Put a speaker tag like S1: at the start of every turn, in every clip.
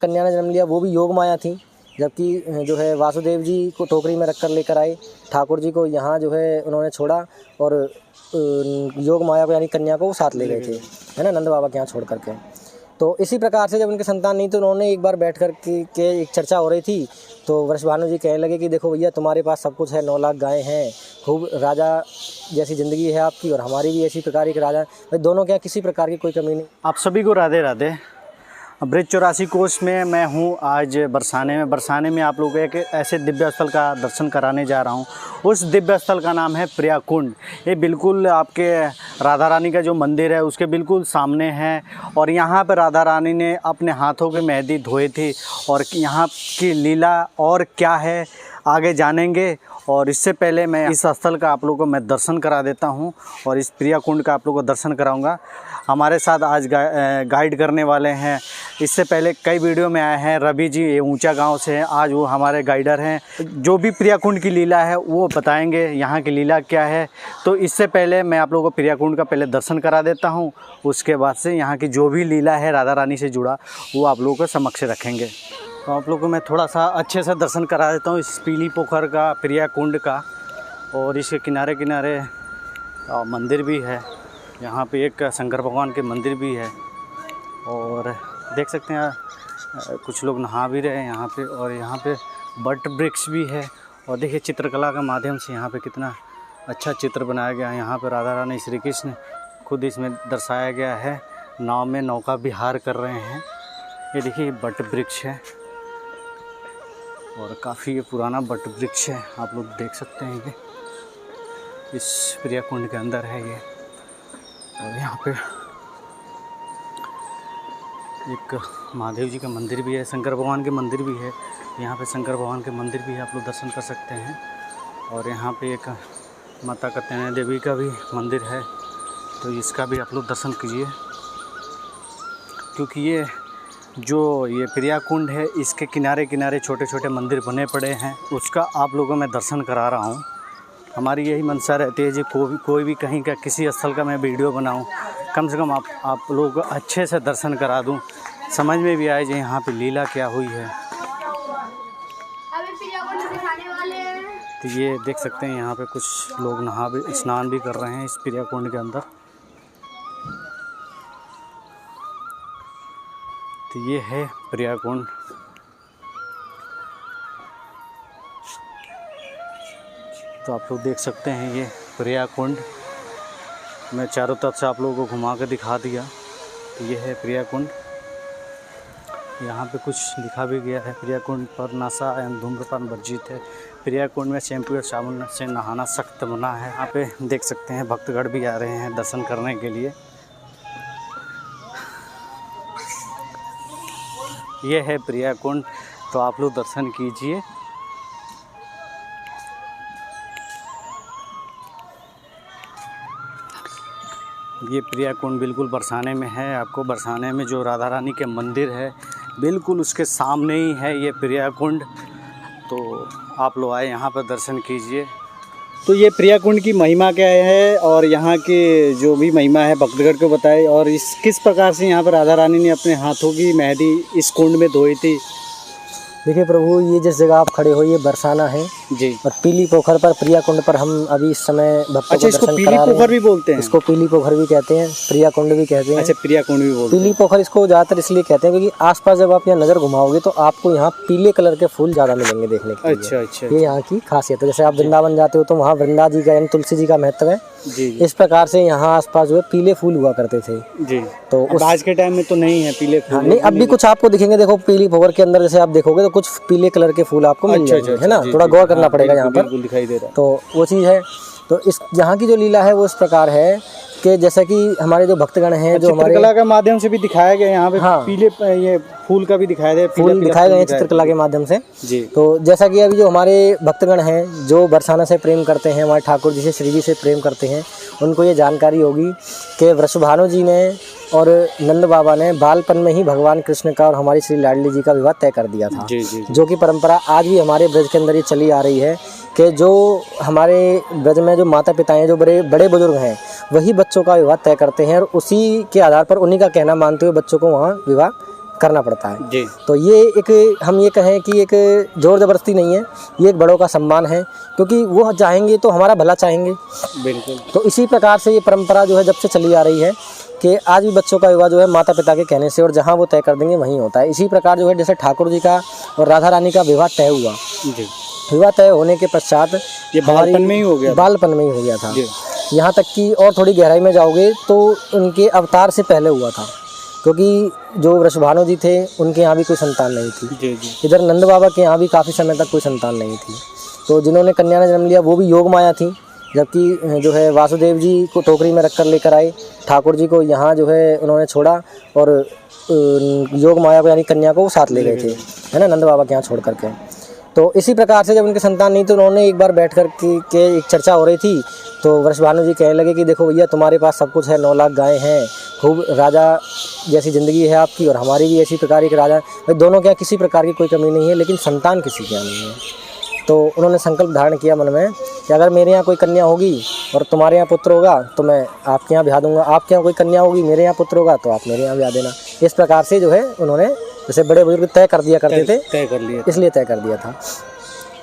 S1: कन्या ने जन्म लिया वो भी योग माया थी, जबकि जो है वासुदेव जी को टोकरी में रखकर लेकर आए, ठाकुर जी को यहाँ जो है उन्होंने छोड़ा और योग माया को यानी कन्या को साथ ले गए थे, है ना, नंद बाबा के यहाँ छोड़ करके। तो इसी प्रकार से जब उनके संतान नहीं तो उन्होंने एक बार बैठ कर के एक चर्चा हो रही थी, तो वृषभानु जी कहने लगे कि देखो भैया तुम्हारे पास सब कुछ है, 9 लाख गायें हैं, खूब राजा जैसी ज़िंदगी है आपकी और हमारी भी ऐसी प्रकार की राजा, भाई दोनों के यहाँ किसी प्रकार की कोई कमी नहीं।
S2: आप सभी को राधे राधे। ब्रज 84 कोष में मैं हूँ आज बरसाने में आप लोगों को एक ऐसे दिव्य स्थल का दर्शन कराने जा रहा हूँ। उस दिव्य स्थल का नाम है प्रिया कुंड। ये बिल्कुल आपके राधा रानी का जो मंदिर है उसके बिल्कुल सामने है और यहाँ पर राधा रानी ने अपने हाथों की मेहंदी धोई थी और यहाँ की लीला और क्या है आगे जानेंगे। और इससे पहले मैं इस स्थल का आप लोगों को मैं दर्शन करा देता हूँ और इस प्रिया कुंड का आप लोगों को दर्शन कराऊंगा। हमारे साथ आज गाइड करने वाले हैं, इससे पहले कई वीडियो में आए हैं रवि जी, ये ऊंचा गांव से हैं, आज वो हमारे गाइडर हैं। जो भी प्रिया कुंड की लीला है वो बताएंगे, यहाँ की लीला क्या है। तो इससे पहले मैं आप लोगों को प्रिया कुंड का पहले दर्शन करा देता हूँ, उसके बाद से यहाँ की जो भी लीला है राधा रानी से जुड़ा वो आप लोगों को समक्ष रखेंगे। तो आप लोगों को मैं थोड़ा सा अच्छे से दर्शन करा देता हूँ इस पीली पोखर का, प्रिया कुंड का। और इसके किनारे किनारे मंदिर भी है, यहाँ पे एक शंकर भगवान के मंदिर भी है और देख सकते हैं कुछ लोग नहा भी रहे हैं यहाँ पे। और यहाँ पे बट वृक्ष भी है और देखिए चित्रकला के माध्यम से यहाँ पे कितना अच्छा चित्र बनाया गया है। यहाँ पे राधा रानी श्री कृष्ण खुद इसमें दर्शाया गया है, नाव में नौका विहार कर रहे हैं। ये देखिए बट वृक्ष है और काफ़ी ये पुराना बट वृक्ष है, आप लोग देख सकते हैं। ये इस प्रिया कुंड के अंदर है ये। और यहाँ पे एक महादेव जी का मंदिर भी है, शंकर भगवान के मंदिर भी है। यहाँ पे शंकर भगवान के मंदिर भी है, आप लोग दर्शन कर सकते हैं। और यहाँ पे एक माता कत्यायनी देवी का भी मंदिर है, तो इसका भी आप लोग दर्शन कीजिए। क्योंकि ये प्रिया कुंड है, इसके किनारे किनारे छोटे छोटे मंदिर बने पड़े हैं, उसका आप लोगों को मैं दर्शन करा रहा हूँ। हमारी यही मंशा रहती है जी कोई भी कहीं का किसी स्थल का मैं वीडियो बनाऊं, कम से कम आप लोगों को अच्छे से दर्शन करा दूं, समझ में भी आए जी यहाँ पे लीला क्या हुई है। तो ये देख सकते हैं यहाँ पे कुछ लोग स्नान भी कर रहे हैं इस प्रिया कुंड के अंदर। तो ये है प्रिया कुंड। तो आप लोग देख सकते हैं ये प्रिया कुंड, मैं चारों तरफ से आप लोगों को घुमा कर दिखा दिया। तो ये है प्रिया कुंड। यहाँ पे कुछ लिखा भी गया है, प्रिया कुंड पर नशा एवं धूम्रपान वर्जित है, प्रिया कुंड में शैम्पू और साबुन से नहाना सख्त मना है। यहाँ पे देख सकते हैं भक्तगण भी आ रहे हैं दर्शन करने के लिए। ये है प्रिया कुंड, तो आप लोग दर्शन कीजिए। ये प्रिया कुंड बिल्कुल बरसाने में है। आपको बरसाने में जो राधा रानी के मंदिर है बिल्कुल उसके सामने ही है ये प्रिया कुंड। तो आप लोग आए यहाँ पर दर्शन कीजिए। तो ये प्रिया कुंड की महिमा क्या है और यहाँ की जो भी महिमा है भक्तगण को बताए, और इस किस प्रकार से यहाँ पर राधा रानी ने अपने हाथों की मेहंदी इस कुंड में धोई थी।
S1: देखिए प्रभु, ये जिस जगह आप खड़े हो ये बरसाना है
S2: जी,
S1: और पीली पोखर पर प्रिया कुंड पर हम अभी इस समय भक्तों को
S2: इसको
S1: दर्शन
S2: पीली
S1: करा रहे हैं।
S2: पोखर भी बोलते हैं,
S1: इसको पीली पोखर भी कहते हैं, प्रिया कुंड भी कहते हैं।
S2: अच्छा, प्रिया कुंड भी बोलते हैं।
S1: पीली पोखर इसको ज़्यादातर इसलिए कहते हैं क्योंकि आसपास जब आप यहाँ नज़र घुमाओगे तो आपको यहाँ पीले कलर के फूल ज़्यादा मिलेंगे देखने के लिए।
S2: अच्छा,
S1: ये यहाँ की खासियत है। जैसे आप वृंदावन जाते हो तो वहाँ वृंदा जी का यानी तुलसी जी का महत्व है
S2: जी।
S1: इस प्रकार से यहाँ आसपास जो है पीले फूल हुआ करते थे
S2: जी।
S1: तो
S2: आज के टाइम में तो नहीं है पीले फूल।
S1: नहीं, अब भी कुछ आपको दिखेंगे। देखो पीली पोखर के अंदर जैसे आप देखोगे तो कुछ पीले कलर के फूल आपको मिल जाएंगे, है ना। थोड़ा गौर करना पड़ेगा यहाँ पर,
S2: दिखाई दे रहा है।
S1: तो वो चीज़ है। तो इस यहाँ की जो लीला है वो इस प्रकार है कि जैसा कि हमारे जो भक्तगण हैं जो हमारे
S2: चित्रकला के माध्यम से भी दिखाया गया यहाँ पे।
S1: हाँ,
S2: पीले ये फूल का भी दिखाया गया,
S1: फूल दिखाए गए हैं चित्रकला के माध्यम से
S2: जी।
S1: तो जैसा कि अभी जो हमारे भक्तगण हैं जो बरसाना से प्रेम करते हैं, हमारे ठाकुर जी से श्री जी से प्रेम करते हैं, उनको ये जानकारी होगी कि वृषभानु जी ने और नंद बाबा ने बालपन में ही भगवान कृष्ण का और हमारी श्री लाडली जी का विवाह तय कर दिया था।
S2: जी।
S1: जो कि परंपरा आज भी हमारे ब्रज के अंदर ये चली आ रही है कि जो हमारे ब्रज में जो माता पिता हैं, जो बड़े बुजुर्ग हैं, वही बच्चों का विवाह तय करते हैं और उसी के आधार पर उन्हीं का कहना मानते हुए बच्चों को वहाँ विवाह करना पड़ता है।
S2: जी
S1: तो ये एक हम ये कहें कि एक जोर ज़बरदस्ती नहीं है, ये एक बड़ों का सम्मान है, क्योंकि वो चाहेंगे तो हमारा भला चाहेंगे।
S2: बिल्कुल।
S1: तो इसी प्रकार से ये परंपरा जो है जब से चली आ रही है कि आज भी बच्चों का विवाह जो है माता पिता के कहने से और जहाँ वो तय कर देंगे वहीं होता है। इसी प्रकार जो है जैसे ठाकुर जी का और राधा रानी का विवाह तय हुआ,
S2: जी
S1: विवाह तय होने के पश्चात
S2: ये बालपन में ही हो गया था।
S1: बालपन में ही हो गया था।
S2: जी
S1: यहाँ तक कि और थोड़ी गहराई में जाओगे तो उनके अवतार से पहले हुआ था, क्योंकि जो वृषभानु जी थे उनके यहाँ भी कोई संतान नहीं थी।
S2: जी जी
S1: इधर नंद बाबा के यहाँ भी काफ़ी समय तक कोई संतान नहीं थी। तो जिन्होंने कन्या ने जन्म लिया वो भी योग माया थी, जबकि जो है वासुदेव जी को टोकरी में रखकर लेकर आए, ठाकुर जी को यहाँ जो है उन्होंने छोड़ा और योग माया को यानी कन्या को वो साथ ले गए थे, है ना, नंद बाबा के यहाँ छोड़ करके। तो इसी प्रकार से जब उनके संतान नहीं तो उन्होंने एक बार बैठ कर के एक चर्चा हो रही थी, तो वृषभानु जी कहने लगे कि देखो भैया तुम्हारे पास सब कुछ है, 9 लाख गायें हैं, खूब राजा जैसी ज़िंदगी है आपकी और हमारी भी ऐसी प्रकार की राजा, भाई दोनों के यहाँ किसी प्रकार की कोई कमी नहीं है, लेकिन संतान किसी के यहाँ नहीं है। तो उन्होंने संकल्प धारण किया मन में कि अगर मेरे यहाँ कोई कन्या होगी और तुम्हारे यहाँ पुत्र होगा तो मैं आपके यहाँ ब्याह दूंगा, आपके यहाँ कोई कन्या होगी मेरे यहाँ पुत्र होगा तो आप मेरे यहाँ ब्याह देना। इस प्रकार से जो है उन्होंने जैसे बड़े बुजुर्ग तय कर दिया करते थे,
S2: तय कर लिया,
S1: इसलिए तय कर दिया था।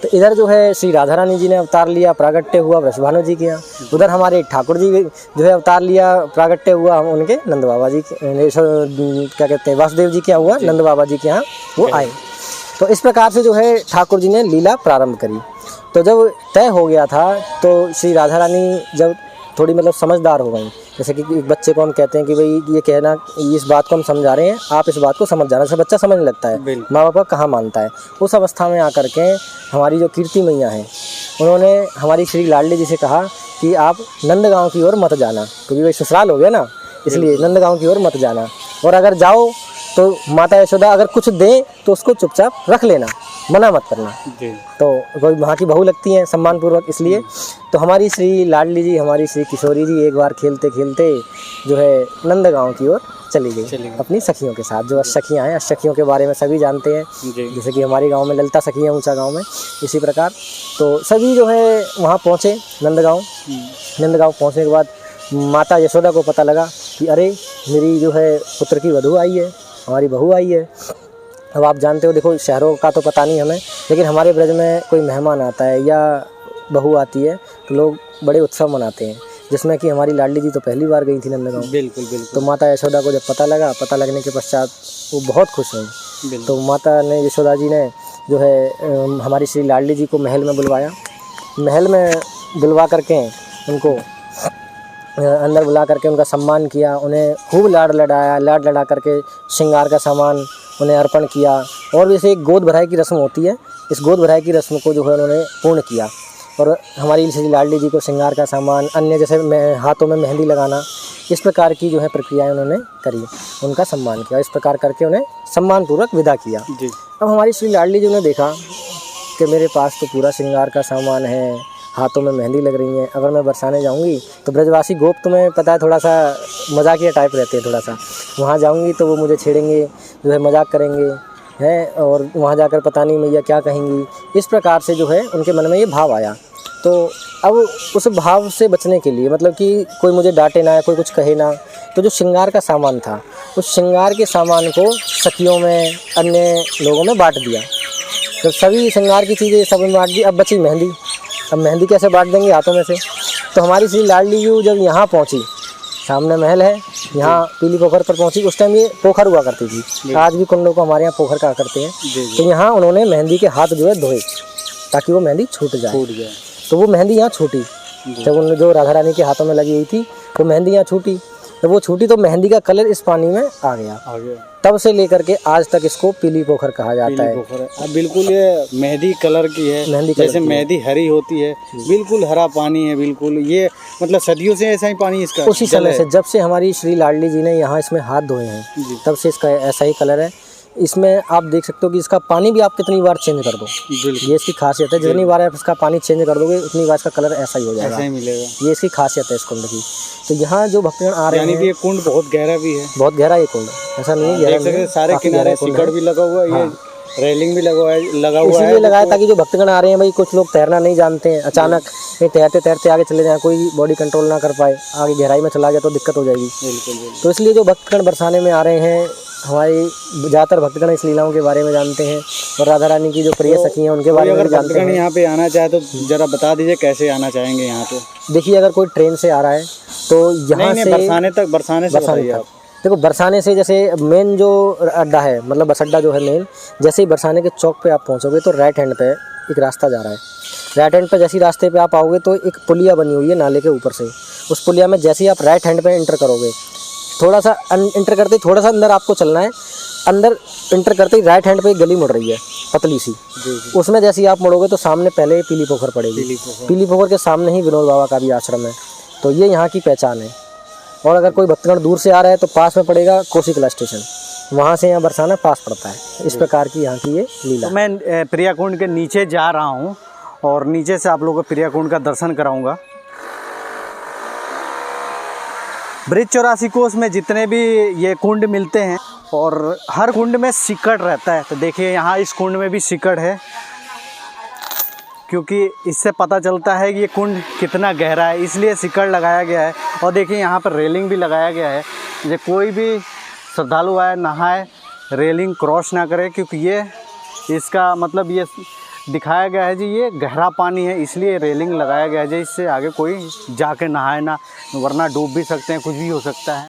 S1: तो इधर जो है श्री राधा रानी जी ने अवतार लिया, प्रागट्य हुआ वृषभानु जी के यहाँ। उधर हमारे ठाकुर जी जो है अवतार लिया, प्रागट्य हुआ हम उनके नंद बाबा जी क्या कहते हैं वासुदेव जी के यहाँ हुआ, नंद बाबा जी के यहाँ वो आए। तो इस प्रकार से जो है ठाकुर जी ने लीला प्रारंभ करी। तो जब तय हो गया था तो श्री राधा रानी जब थोड़ी मतलब समझदार हो गई, जैसे कि एक बच्चे को हम कहते हैं कि भाई ये कहना इस बात को हम समझा रहे हैं, आप इस बात को समझ जाना, जैसे बच्चा समझने लगता है माँ बाप का कहाँ मानता है। उस अवस्था में आकर के हमारी जो कीर्ति मैया हैं उन्होंने हमारी श्री लाडली जी से कहा कि आप नंदगांव की ओर मत जाना, क्योंकि भाई ससुराल हो गया ना, इसलिए नंदगांव की ओर मत जाना, और अगर जाओ तो माता यशोदा अगर कुछ दें तो उसको चुपचाप रख लेना, मना मत करना। तो कोई वहाँ की बहू लगती हैं सम्मानपूर्वक, इसलिए तो हमारी श्री लाडली जी, हमारी श्री किशोरी जी एक बार खेलते खेलते जो है नंदगांव की ओर चली गई अपनी सखियों के साथ। जो अष्टसखियाँ हैं, अष्टसखियों के बारे में सभी जानते हैं, जैसे कि हमारे गांव में ललिता सखी है ऊंचा गांव में, इसी प्रकार तो सभी जो है वहाँ पहुँचे नंदगांव। नंदगांव पहुँचने के बाद माता यशोदा को पता लगा कि अरे मेरी जो है पुत्र की वधू आई है, हमारी बहू आई है। अब आप जानते हो, देखो शहरों का तो पता नहीं हमें, लेकिन हमारे ब्रज में कोई मेहमान आता है या बहू आती है तो लोग बड़े उत्सव मनाते हैं, जिसमें कि हमारी लाडली जी तो पहली बार गई थी नंदगांव।
S2: बिल्कुल बिल्कुल।
S1: तो माता यशोदा को जब पता लगा, पता लगने के पश्चात वो बहुत खुश हुई। तो माता ने यशोदा जी ने जो है हमारी श्री लाडली जी को महल में बुलवाया। महल में बुलवा करके उनको अंदर बुला करके उनका सम्मान किया, उन्हें खूब लाड लड़ा करके श्रृंगार का सामान उन्हें अर्पण किया। और जैसे एक गोद भराई की रस्म होती है, इस गोद भराई की रस्म को जो है उन्होंने पूर्ण किया। और हमारी श्री लाडली जी को श्रृंगार का सामान, अन्य जैसे हाथों में मेहंदी लगाना, इस प्रकार की जो है प्रक्रियाएं उन्होंने करी, उनका सम्मान किया। इस प्रकार करके उन्हें सम्मानपूर्वक विदा किया। अब हमारी श्री लाडली जी ने देखा कि मेरे पास तो पूरा श्रृंगार का सामान है, हाथों में मेहंदी लग रही है, अगर मैं बरसाने जाऊंगी तो ब्रजवासी गोप तुम्हें पता है थोड़ा सा मजाकिया टाइप रहते हैं, थोड़ा सा वहाँ जाऊंगी तो वो मुझे छेड़ेंगे, जो है मजाक करेंगे हैं, और वहाँ जाकर पता नहीं मैया क्या कहेंगी। इस प्रकार से जो है उनके मन में ये भाव आया। तो अब उस भाव से बचने के लिए, मतलब कि कोई मुझे डांटे ना, कोई कुछ कहे ना, तो जो श्रृंगार का सामान था उस श्रृंगार के सामान को सखियों में, अन्य लोगों में बांट दिया। जब सभी श्रृंगार की चीज़ें सब में बांट दी, अब बची मेहंदी। अब मेहंदी कैसे बांट देंगे हाथों में से। तो हमारी श्री लाडली जी जब यहाँ पहुँची, सामने महल है, यहाँ पीली पोखर पर पहुँची। उस टाइम ये पोखर हुआ करती थी, आज भी कुंडों को हमारे यहाँ पोखर कहा करते हैं। तो यहाँ उन्होंने मेहंदी के हाथ जो है धोए ताकि वो मेहंदी छूट जाए। तो वो मेहंदी यहाँ छूटी, जब उन जो राधा रानी के हाथों में लगी हुई थी वो मेहंदी यहाँ छूटी। जब वो छूटी तो मेहंदी का कलर इस पानी में आ गया। तब से लेकर के आज तक इसको पीली पोखर कहा जाता है।
S2: अब बिल्कुल ये मेहंदी कलर की है, जैसे मेहंदी हरी होती है, बिल्कुल हरा पानी है, बिल्कुल ये मतलब सदियों से ऐसा ही पानी इसका।
S1: उसी समय से जब से हमारी श्री लाडली जी ने यहाँ इसमें हाथ धोए हैं तब से इसका ऐसा ही कलर है। इसमें आप देख सकते हो कि इसका पानी भी आप कितनी बार चेंज कर दो, ये इसकी खासियत है। जितनी बार आप इसका पानी चेंज कर दोगे उतनी बार इसका कलर ऐसा ही हो जाएगा,
S2: ऐसा ही मिलेगा।
S1: ये इसकी खासियत है इस कुंड की। तो यहाँ जो भक्तगण आ रहे हैं,
S2: ये कुंड बहुत गहरा भी है,
S1: बहुत गहरा ये कुंड, ऐसा नहीं है गहरा नहीं,
S2: सारे किनारे सिकड़ भी लगा हुआ है, रेलिंग भी लगा हुआ है।
S1: इसलिए लगाया ताकि जो भक्तगण आ रहे हैं, भाई कुछ लोग तैरना नहीं जानते हैं, अचानक तैरते तैरते आगे चले जाएं, कोई बॉडी कंट्रोल ना कर पाए, आगे गहराई में चला गया तो दिक्कत हो जाएगी। तो इसलिए जो भक्तगण बरसाने में आ रहे हैं हमारी ज़्यादातर भक्तगण इस लीलाओं के बारे में जानते हैं और राधा रानी की जो प्रिय सखी हैं उनके बारे में भी जानते हैं।
S2: यहाँ पे आना चाहे तो जरा बता दीजिए कैसे आना चाहेंगे यहाँ पे।
S1: देखिए, अगर कोई ट्रेन से आ रहा है तो यहाँ से
S2: बरसाने से बताइए आप।
S1: देखो, बरसाने से जैसे मेन जो अड्डा है, मतलब बस अड्डा जो है मेन, जैसे ही बरसाने के चौक पे आप पहुँचोगे तो राइट हैंड पे एक रास्ता जा रहा है। राइट हैंड पे जैसे ही रास्ते पे आप आओगे तो एक पुलिया बनी हुई है नाले के ऊपर से। उस पुलिया में जैसे ही आप राइट हैंड पे एंटर करोगे, थोड़ा सा एंटर करते ही थोड़ा सा अंदर आपको चलना है। अंदर एंटर करते ही राइट हैंड पे एक गली मुड़ रही है पतली सी। उसमें जैसे ही आप मुड़ोगे तो सामने पहले पीली पोखर पड़ेगी। पीली पोखर के सामने ही विनोद बाबा का भी आश्रम है। तो ये यहाँ की पहचान है। और अगर कोई भक्तगण दूर से आ रहा है तो पास में पड़ेगा कोसिकला स्टेशन, वहाँ से यहाँ बरसाना पास पड़ता है। इस प्रकार की यहाँ की ये लीला।
S2: तो मैं प्रियाकुंड के नीचे जा रहा हूँ और नीचे से आप लोगों को प्रियाकुंड का दर्शन कराऊंगा। ब्रिज 84 कोस में जितने भी ये कुंड मिलते हैं और हर कुंड में सिकड़ रहता है। तो देखिए यहाँ इस कुंड में भी सिकड़ है, क्योंकि इससे पता चलता है कि ये कुंड कितना गहरा है, इसलिए सिकड़ लगाया गया है। और देखिए यहाँ पर रेलिंग भी लगाया गया है, जो कोई भी श्रद्धालु आए नहाए रेलिंग क्रॉस ना करे, क्योंकि ये इसका मतलब ये दिखाया गया है जी ये गहरा पानी है, इसलिए रेलिंग लगाया गया है, जिससे आगे कोई जाके नहाए ना, वरना डूब भी सकते हैं, कुछ भी हो सकता है।